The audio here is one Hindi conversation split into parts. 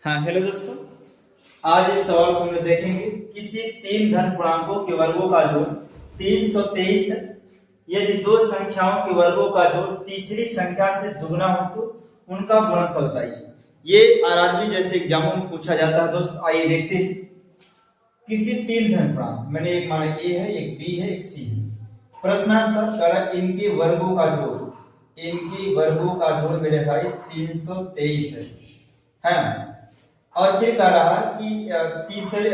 हाँ हेलो दोस्तों, आज इस सवाल को हम लोग देखेंगे। किसी तीन धन पूर्णांकों के वर्गों का जोड़ 323 है। यदि दो संख्याओं के वर्गों का जोड़ तीसरी संख्या से दुगना हो तो उनका गुणनफल बताइए। ये आरआरबी जैसे एग्जामों में पूछा जाता है। दोस्त आइए देखते हैं। किसी तीन धन पूर्णांक, मैंने एक माना ए है, एक बी है, एक सी है। प्रश्नानुसार करा इनके वर्गों का जोड़, मेरे भाई 323 है ना। और फिर कह रहा कि तीसरे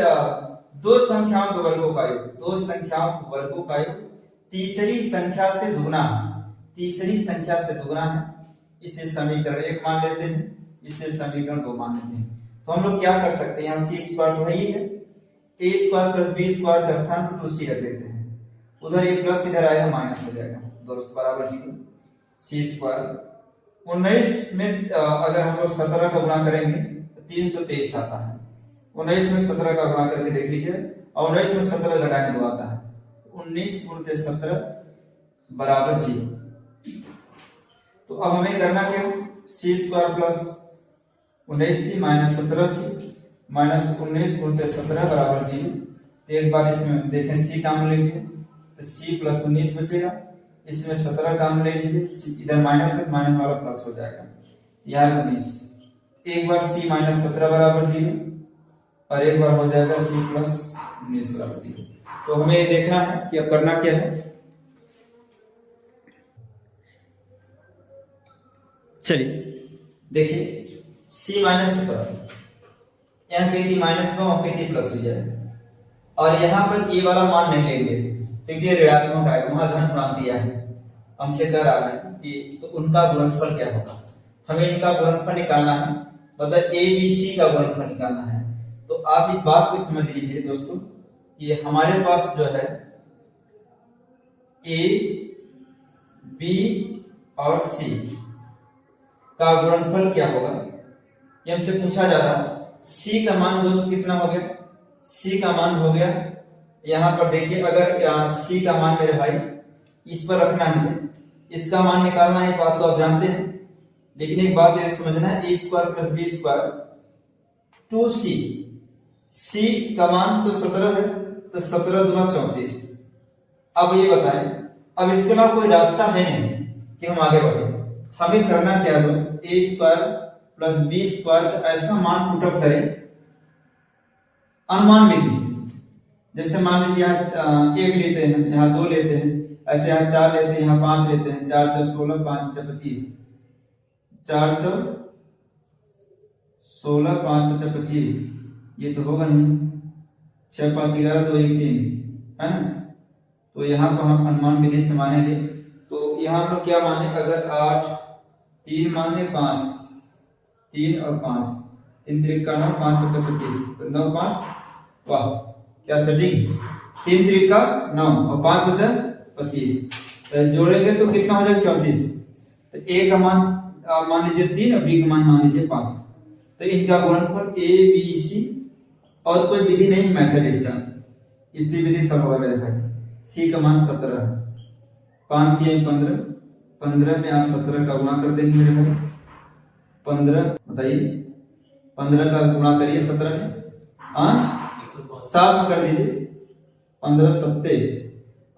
दो संख्याओं के वर्गों का योग तीसरी संख्या से दुगना है। इसे समीकरण 1 मान लेते हैं, इसे समीकरण 2 मान लेते हैं। तो हम लोग क्या कर सकते हैं, यहाँ सी स्क्वायर तो है ही है, A square plus B square के स्थान पर 2c रख देते हैं। उधर ये प्लस इधर आएगा माइनस हो जाएगा दोस्त, बराबर 0। सी स्क्वायर 19 में अगर हम लोग 17 का गुणा करेंगे 323 आता है। 19 में 17 का गुणा करके देख लीजिए, और 19 में 17 घटाएंगे तो आता है 19 गुणित 17 बराबर 0। तो अब हमें करना क्या, c square plus 19c minus 17c minus 19 गुणित 17 बराबर 0। तो एक बार इसमें देखें c काम लेंगे तो c प्लस 19 बचेगा, इसमें 17 काम ले लीजिए, इधर माइनस है, माइनस वाला प्लस हो जाएगा, यहाँ 19। एक बार c माइनस 17 बराबर 0 और एक बार हो जाएगा c प्लस 19 बराबर 0। तो हमें ये देखना है कि अब करना क्या है। चलिए देखिए, c माइनस 17 यहाँ कहती माइनस का और कहती प्लस हो जाएगा, और यहाँ पर ये वाला मान नहीं लेंगे क्योंकि ये ऋणात्मक आएगा, वहां धन पूर्णांक दिया है। हमसे कह रहा है कि तो उनका गुणनफल क्या होगा, हमें इनका गुणनफल निकालना है, मतलब ए बी सी का गुणनफल निकालना है। तो आप इस बात को समझ लीजिए दोस्तों कि हमारे पास जो है ए बी और सी का गुणनफल क्या होगा, ये हमसे पूछा जा रहा है। सी का मान दोस्त कितना हो गया, सी का मान हो गया, यहाँ पर देखिए, अगर सी का मान मेरे भाई इस पर रखना है, मुझे इसका मान निकालना है, बात तो आप जानते हैं। लेकिन एक बात ये समझना है, A square plus B square 2c, C का मान तो 17 है, तो 17 दूना 34। अब ये बताएं, अब इसके अलावा कोई रास्ता है नहीं कि हम आगे बढ़े। हमें करना क्या है दोस्त, ए स्क्वायर प्लस बी स्क्वायर का ऐसा मान पुटअप करें, अनुमान विधि। जैसे मान लीजिए यहाँ 1 लेते हैं, यहाँ 2 लेते हैं, ऐसे यहाँ 4 लेते हैं, यहाँ 5 लेते हैं, 4 4 16 5 5 25, 4 4 16 5 5 25, ये तो होगा नहीं, 6 5 11 2 1 3 है ना। तो यहाँ पर हम अनुमान विधि से मानेंगे, तो यहाँ हम लोग क्या माने, अगर 8 3 माने 5 3 और 5 3 3 का 9 5 5 25, तो 9 5, वाह क्या सेटिंग, 3 3 का 9 और 5 5 25, तो जोड़ेंगे तो कितना हो जाएगा 34। तो ए का मान मान लीजिए 3 और बी का मान मान लीजिए 5। तो इनका गुणनफल ए बी सी, और कोई विधि नहीं, मेथड इसका, इसलिए विधि सब होगा मेरे भाई। सी का मान 17 है, 5 3 15, 15 में आप 17 का गुणा कर देंगे मेरे भाई, 15 बताइए, 15 का गुणा करिए 17 में, 7 में कर दीजिए, 15 सत्ते,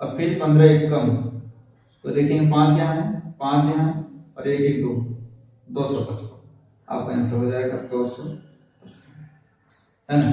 और फिर 15 एक कम, तो देखेंगे 5 यहाँ है, 5 यहाँ और 1 1 2, 255। आपका आंसर हो जाएगा 200, है ना।